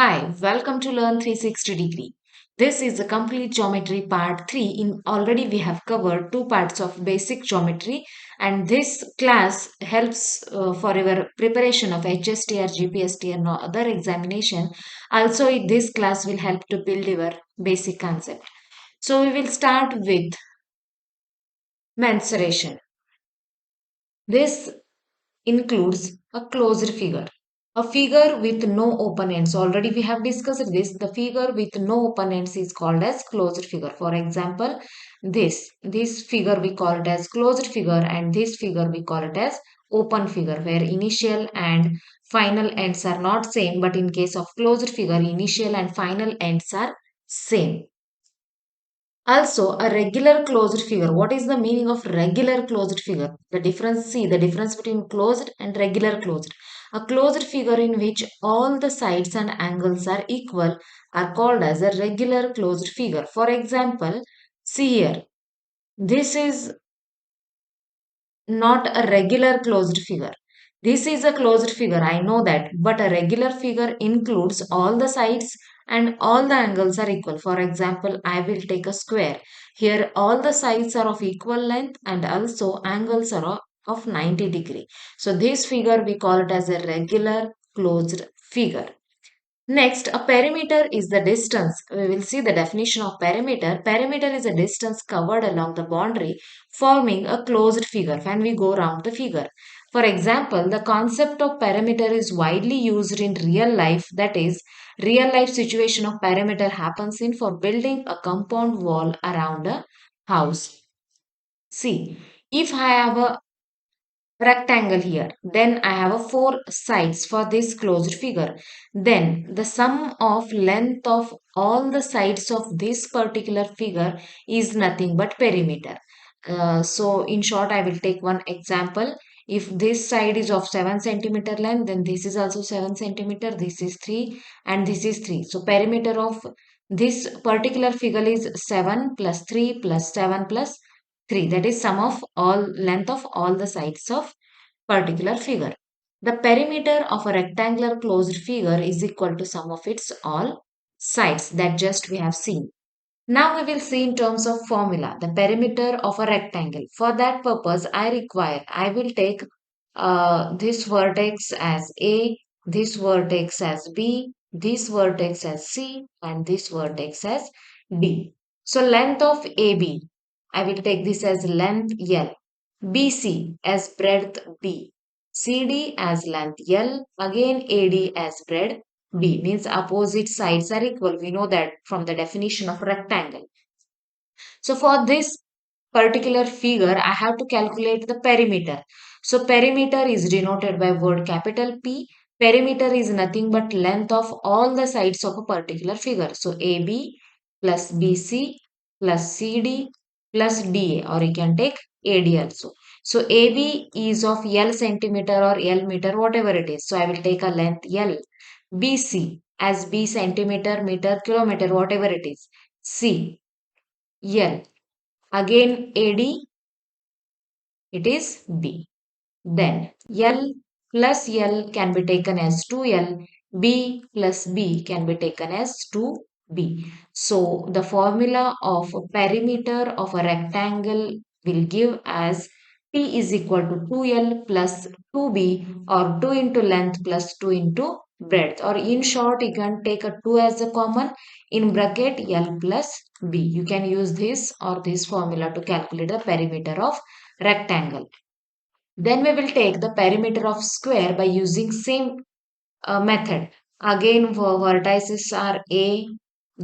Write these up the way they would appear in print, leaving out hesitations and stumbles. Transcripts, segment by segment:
Hi, welcome to Learn 360 Degree. This is the complete geometry part 3. In already we have covered two parts of basic geometry, and this class helps for your preparation of HST or GPST and no other examination. Also, this class will help to build your basic concept. So we will start with mensuration. This includes a closed figure. A figure with no open ends. Already we have discussed this. The figure with no open ends is called as closed figure. For example, this figure we call it as closed figure, and this figure we call it as open figure, where initial and final ends are not same, but in case of closed figure, initial and final ends are same. Also, a regular closed figure. What is the meaning of regular closed figure? The difference between closed and regular closed. A closed figure in which all the sides and angles are equal are called as a regular closed figure. For example, see here. This is not a regular closed figure. This is a closed figure, I know that, but a regular figure includes all the sides and all the angles are equal. For example, I will take a square. Here all the sides are of equal length and also angles are of 90 degree. So this figure we call it as a regular closed figure. Next, a perimeter is the distance. We will see the definition of perimeter. Perimeter is a distance covered along the boundary forming a closed figure when we go around the figure. For example, the concept of perimeter is widely used in real life. That is, real life situation of perimeter happens in for building a compound wall around a house. See, if I have a rectangle here. Then I have a four sides for this closed figure. Then the sum of length of all the sides of this particular figure is nothing but perimeter. So in short, I will take one example. If this side is of 7 centimeter length, then this is also 7 centimeter, this is 3 and this is 3. So perimeter of this particular figure is 7 plus 3 plus 7 plus 3. That is sum of all length of all the sides of particular figure. The perimeter of a rectangular closed figure is equal to sum of its all sides that just we have seen. Now we will see in terms of formula the perimeter of a rectangle. For that purpose I will take this vertex as A, this vertex as B, this vertex as C and this vertex as D. So length of AB, I will take this as length L, BC as breadth B, CD as length L, again AD as breadth B, means opposite sides are equal. We know that from the definition of rectangle. So for this particular figure, I have to calculate the perimeter. So perimeter is denoted by word capital P. Perimeter is nothing but length of all the sides of a particular figure. So AB plus BC plus CD plus DA, or you can take AD also. So AB is of L centimeter or L meter, whatever it is. So I will take a length L. BC as B centimeter, meter, kilometer, whatever it is. C L. Again AD, it is B. Then L plus L can be taken as 2L. B plus B can be taken as 2B. So the formula of a perimeter of a rectangle will give as P is equal to 2L plus 2B, or 2 into length plus 2 into breadth. Or in short, you can take a 2 as a common in bracket L plus B. You can use this or this formula to calculate the perimeter of rectangle. Then we will take the perimeter of square by using same method. Again, vertices are A,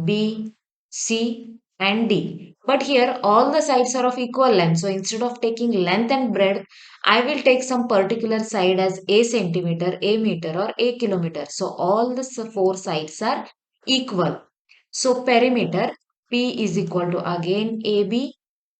B, C and D. But here all the sides are of equal length. So instead of taking length and breadth, I will take some particular side as A centimeter, A meter or A kilometer. So all the four sides are equal. So perimeter P is equal to again AB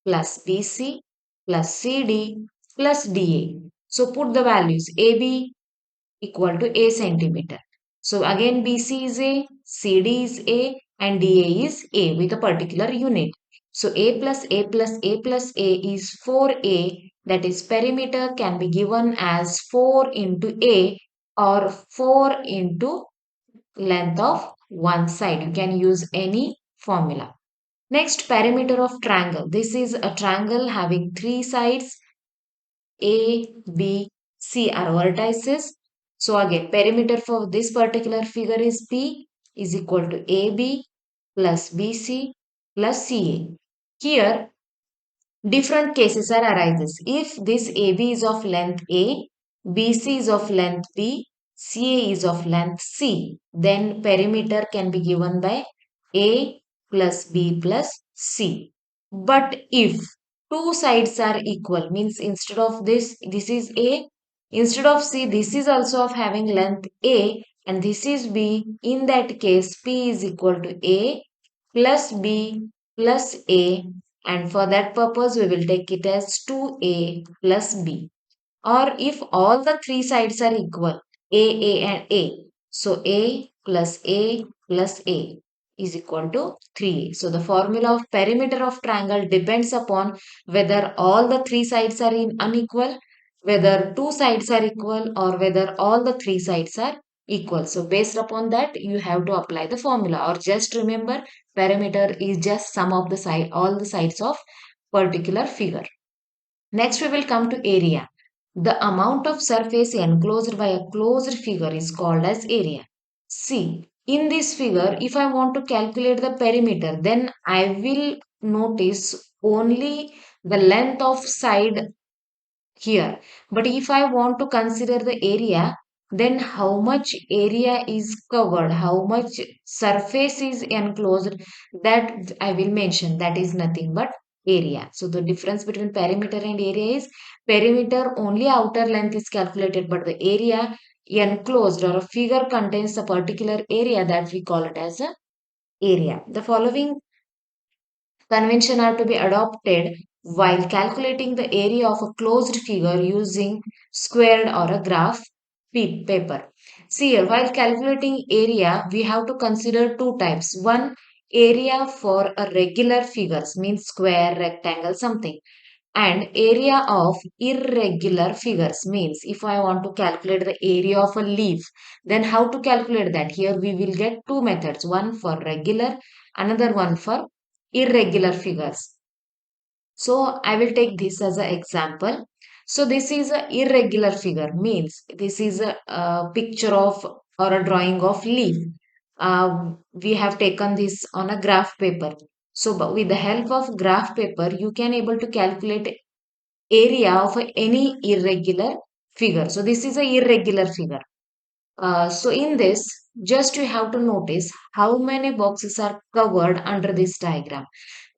plus BC plus CD plus DA. So put the values AB equal to A centimeter. So again BC is A, CD is A and DA is A with a particular unit. So A plus A plus A plus A is 4A, that is perimeter can be given as 4 into A or 4 into length of one side. You can use any formula. Next, perimeter of triangle. This is a triangle having three sides. A, B, C are vertices. So again, perimeter for this particular figure is P is equal to AB plus BC plus CA. Here, different cases are arises. If this AB is of length A, BC is of length B, CA is of length C, then perimeter can be given by A plus B plus C. But if two sides are equal, means instead of this is A, instead of C, this is also of having length A and this is B, in that case P is equal to A plus B plus A, and for that purpose we will take it as 2A plus B. Or if all the three sides are equal, A and A, so A plus A is equal to 3A. So the formula of perimeter of triangle depends upon whether all the three sides are unequal, whether two sides are equal, or whether all the three sides are equal. So based upon that, you have to apply the formula, or just remember perimeter is just sum of the side, all the sides of particular figure. Next, we will come to area. The amount of surface enclosed by a closed figure is called as area. See, in this figure, if I want to calculate the perimeter, then I will notice only the length of side here. But if I want to consider the area, then how much area is covered, how much surface is enclosed, that I will mention. That is nothing but area. So the difference between perimeter and area is perimeter only outer length is calculated, but the area enclosed or a figure contains a particular area, that we call it as a area. The following convention are to be adopted while calculating the area of a closed figure using squared or a graph paper. See here, while calculating area, we have to consider two types. One, area for a regular figures, means square, rectangle, something. And area of irregular figures, means if I want to calculate the area of a leaf, then how to calculate that? Here we will get two methods, one for regular, another one for irregular figures. So I will take this as an example. So this is a irregular figure, means this is a picture of or a drawing of leaf. We have taken this on a graph paper. So with the help of graph paper, you can able to calculate area of any irregular figure. So this is a irregular figure. So in this, just you have to notice how many boxes are covered under this diagram.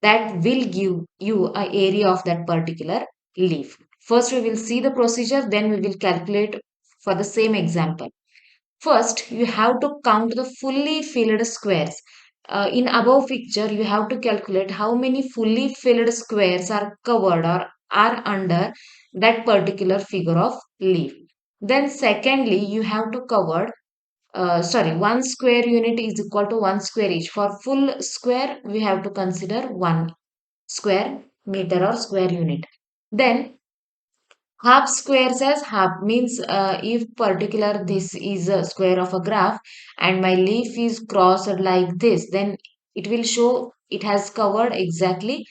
That will give you a area of that particular leaf. First, we will see the procedure, then we will calculate for the same example. First, you have to count the fully filled squares. In above picture, you have to calculate how many fully filled squares are covered or are under that particular figure of leaf. Then secondly, you have to cover, one square unit is equal to one square inch. For full square, we have to consider one square meter or square unit. Then half squares as half means if particular this is a square of a graph and my leaf is crossed like this, then it will show it has covered exactly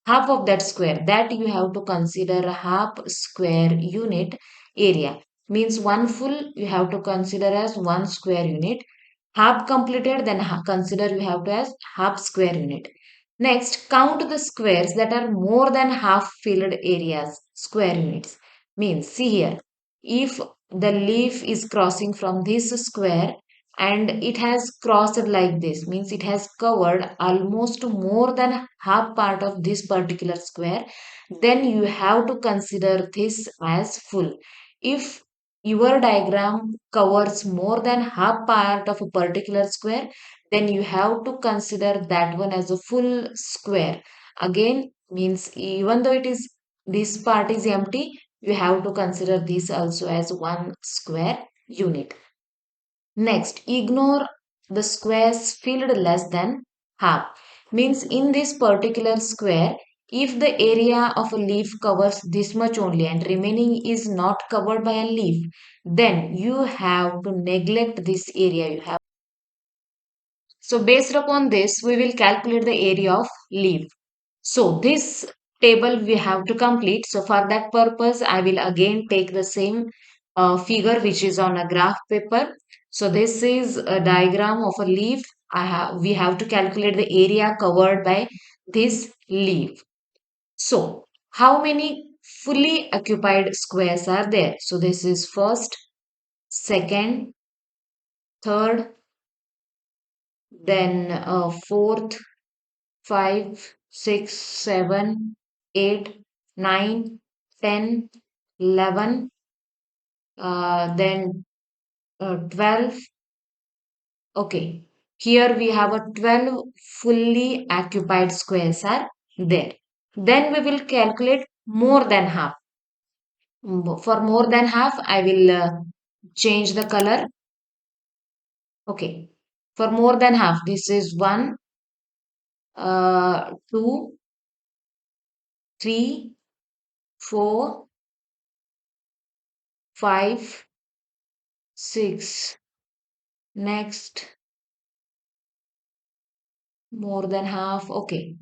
half of that square. That you have to consider a half square unit area. Means one full you have to consider as one square unit. Half completed, then consider you have to as half square unit. Next, count the squares that are more than half filled areas, square units. Means, see here, if the leaf is crossing from this square and it has crossed like this, means it has covered almost more than half part of this particular square, then you have to consider this as full. If your diagram covers more than half part of a particular square, then you have to consider that one as a full square. Again, means even though it is this part is empty, you have to consider this also as one square unit. Next, ignore the squares filled less than half. Means in this particular square, if the area of a leaf covers this much only and remaining is not covered by a leaf, then you have to neglect this area. You have So based upon this, we will calculate the area of leaf. So this table we have to complete. So for that purpose, I will again take the same figure which is on a graph paper. So this is a diagram of a leaf. We have to calculate the area covered by this leaf. So how many fully occupied squares are there? So this is first, second, third, then fourth, 5, 6, 7, 8, 9, 10, 11, then 12. Okay, here we have a 12 fully occupied squares are there. Then we will calculate more than half. For more than half, I will change the color. Okay, for more than half, this is 1, 2, 3, 4, 5, 6. Next, more than half. Okay.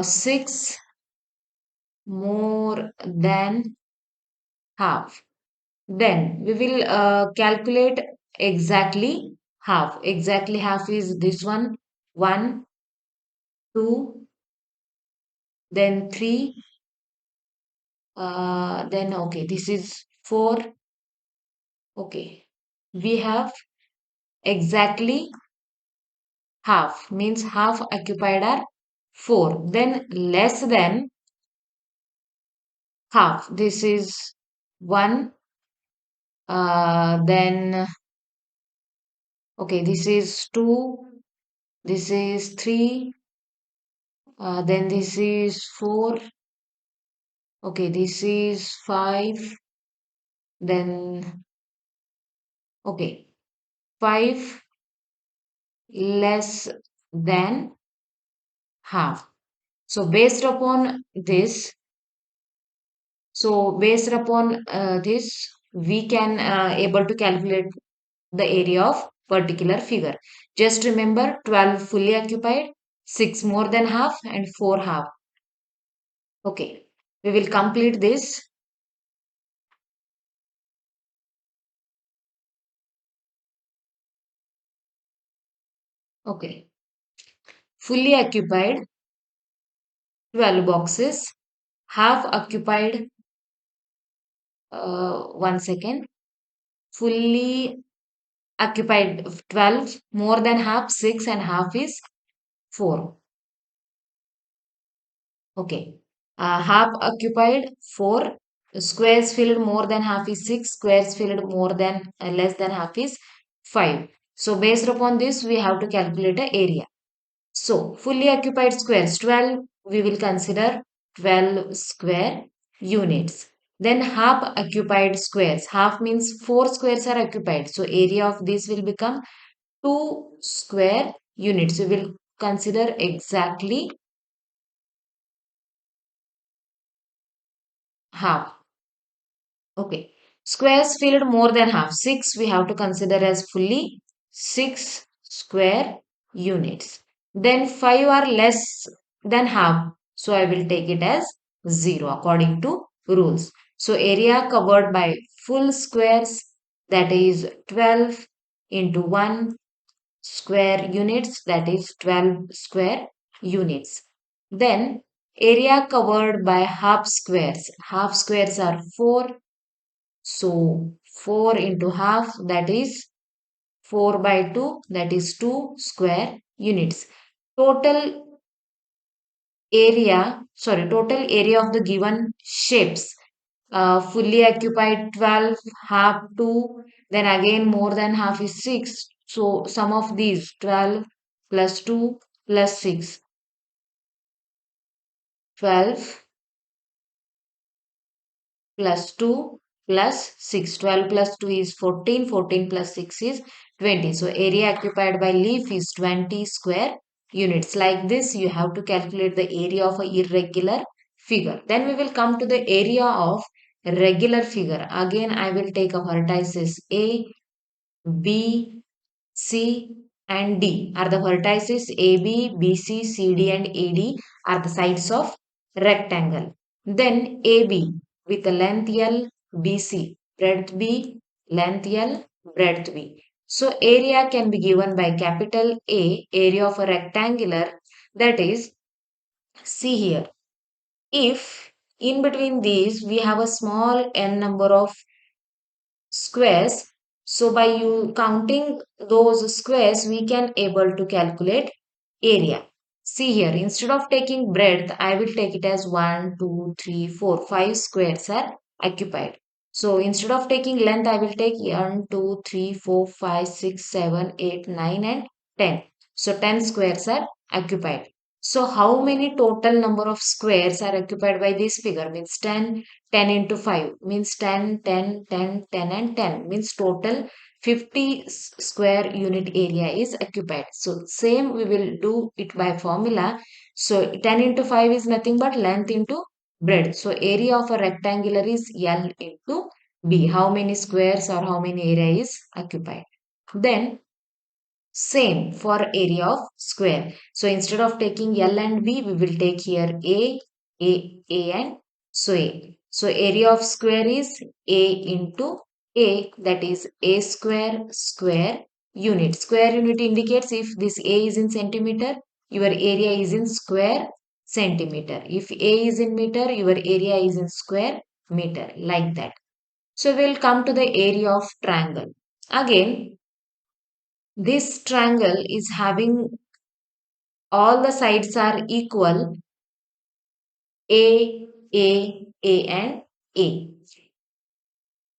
6 more than half. Then we will calculate exactly half. Exactly half is this one. 1, 2, then 3. Then okay, this is 4. Okay. We have exactly half. Means half occupied are 4. Then less than half. This is 1. Then, okay, this is 2, this is 3, then this is 4, okay, this is 5, then, okay, 5 less than half. So based upon this, we can able to calculate the area of particular figure. Just remember 12 fully occupied, 6 more than half and 4 half. Okay, we will complete this. Okay, fully occupied 12 boxes, half occupied, 1 second, fully occupied 12, more than half 6 and half is 4. Okay, half occupied 4, squares filled more than half is 6, squares filled more than less than half is 5. So based upon this, we have to calculate the area. So, fully occupied squares 12, we will consider 12 square units. Then half occupied squares. Half means 4 squares are occupied. So, area of this will become 2 square units. We will consider exactly half. Okay. Squares filled more than half. 6 we have to consider as fully 6 square units. Then 5 are less than half. So I will take it as 0 according to rules. So area covered by full squares, that is 12 into 1 square units, that is 12 square units. Then area covered by half squares. Half squares are 4, so 4 into half, that is 4 by 2, that is 2 square units. Total area of the given shapes. Fully occupied 12, half 2, then again more than half is 6. So sum of these 12 plus 2 plus 6. 12 plus 2 plus 6. 12 plus 2 is 14. 14 plus 6 is 20. So area occupied by leaf is 20 square units. Like this, you have to calculate the area of a irregular figure. Then we will come to the area of regular figure. Again, I will take a vertices A, B, C and D are the vertices. AB, BC, CD and AD are the sides of rectangle. Then AB with the length L, BC, breadth B, length L, breadth B. So area can be given by capital A, area of a rectangular, that is, see here. If in between these we have a small n number of squares, so by you counting those squares we can able to calculate area. See here, instead of taking breadth, I will take it as 1, 2, 3, 4, 5 squares are occupied. So instead of taking length, I will take 1, 2, 3, 4, 5, 6, 7, 8, 9 and 10. So 10 squares are occupied. So how many total number of squares are occupied by this figure? Means 10, 10 into 5 means 10, 10, 10, 10 and 10 means total 50 square unit area is occupied. So same we will do it by formula. So 10 into 5 is nothing but length into breadth. So area of a rectangular is L into B. How many squares or how many area is occupied. Then same for area of square. So instead of taking L and B, we will take here A and so A. So area of square is A into A, that is A square square unit. Square unit indicates if this A is in centimeter, your area is in square centimeter. If A is in meter, your area is in square meter, like that. So we'll come to the area of triangle. Again, this triangle is having all the sides are equal A and A.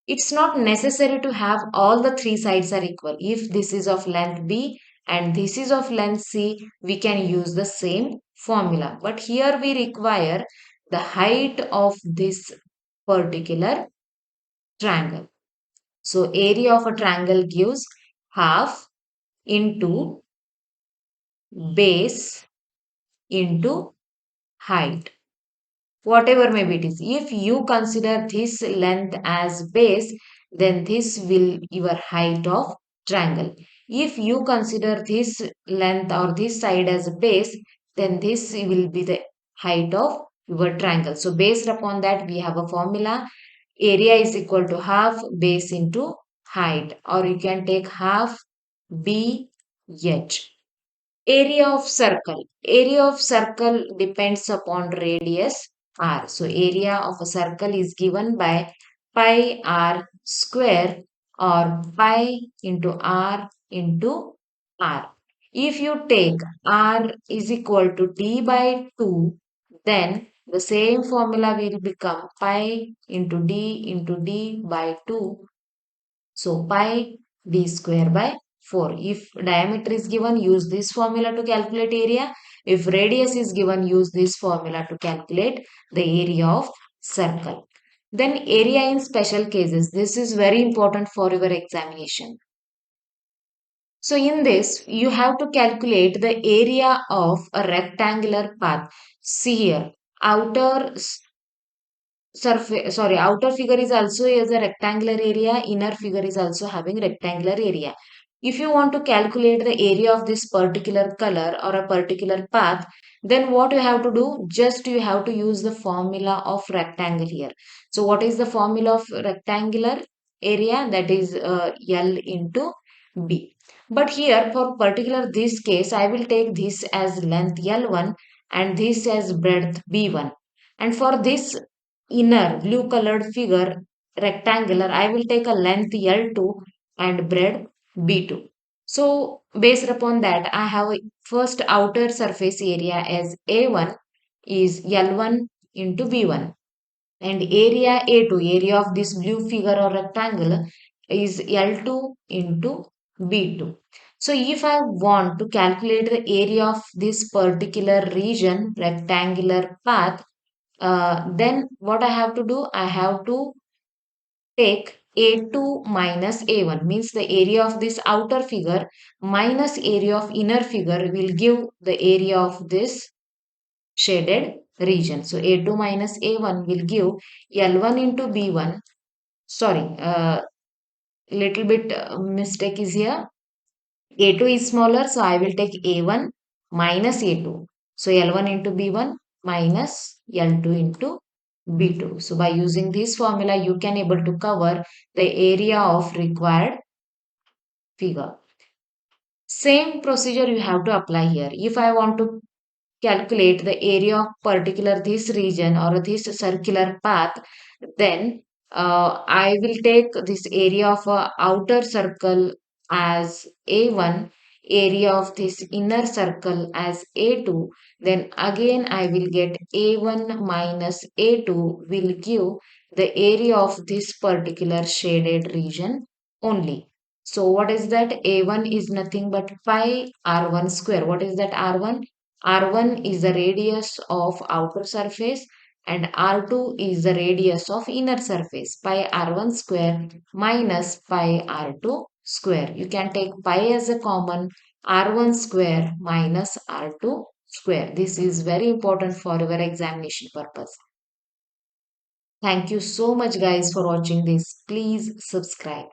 It's not necessary to have all the three sides are equal. If this is of length B and this is of length C, we can use the same formula. But here we require the height of this particular triangle. So area of a triangle gives half into base into height, whatever maybe it is. If you consider this length as base, then this will your height of triangle. If you consider this length or this side as base, then this will be the height of your triangle. So based upon that, we have a formula. Area is equal to half base into height, or you can take half BH. Area of circle. Area of circle depends upon radius r. So area of a circle is given by pi r square or pi into r into r. If you take r is equal to d by 2, then the same formula will become pi into d by 2, so pi d square by 4. If diameter is given, use this formula to calculate area. If radius is given, use this formula to calculate the area of circle. Then area in special cases. This is very important for your examination. So in this, you have to calculate the area of a rectangular path. See here, outer surface, sorry, outer figure is also as a rectangular area, inner figure is also having rectangular area. If you want to calculate the area of this particular color or a particular path, then what you have to do, just you have to use the formula of rectangle here. So what is the formula of rectangular area? That is L into B. But here for particular this case, I will take this as length L1 and this as breadth B1. And for this inner blue colored figure rectangular, I will take a length L2 and breadth B2. So based upon that, I have a first outer surface area as A1 is L1 into B1, and area A2, area of this blue figure or rectangle, is L2 into B2. So if I want to calculate the area of this particular region, rectangular path, then what I have to do? I have to take A2 minus A1, means the area of this outer figure minus area of inner figure will give the area of this shaded region. So A2 minus A1 will give L1 into B1. Sorry, little bit mistake is here. A2 is smaller, so I will take A1 minus A2. So L1 into B1 minus L2 into B2. So by using this formula, you can able to cover the area of required figure. Same procedure you have to apply here. If I want to calculate the area of particular this region or this circular path, then I will take this area of a outer circle as A1, area of this inner circle as A2, then again I will get A1 minus A2 will give the area of this particular shaded region only. So what is that? A1 is nothing but pi R1 square. What is that R1? R1 is the radius of outer surface and R2 is the radius of inner surface. Pi R1 square minus pi R2 square. You can take pi as a common, R1 square minus R2 square. This is very important for your examination purpose. Thank you so much guys for watching this. Please subscribe.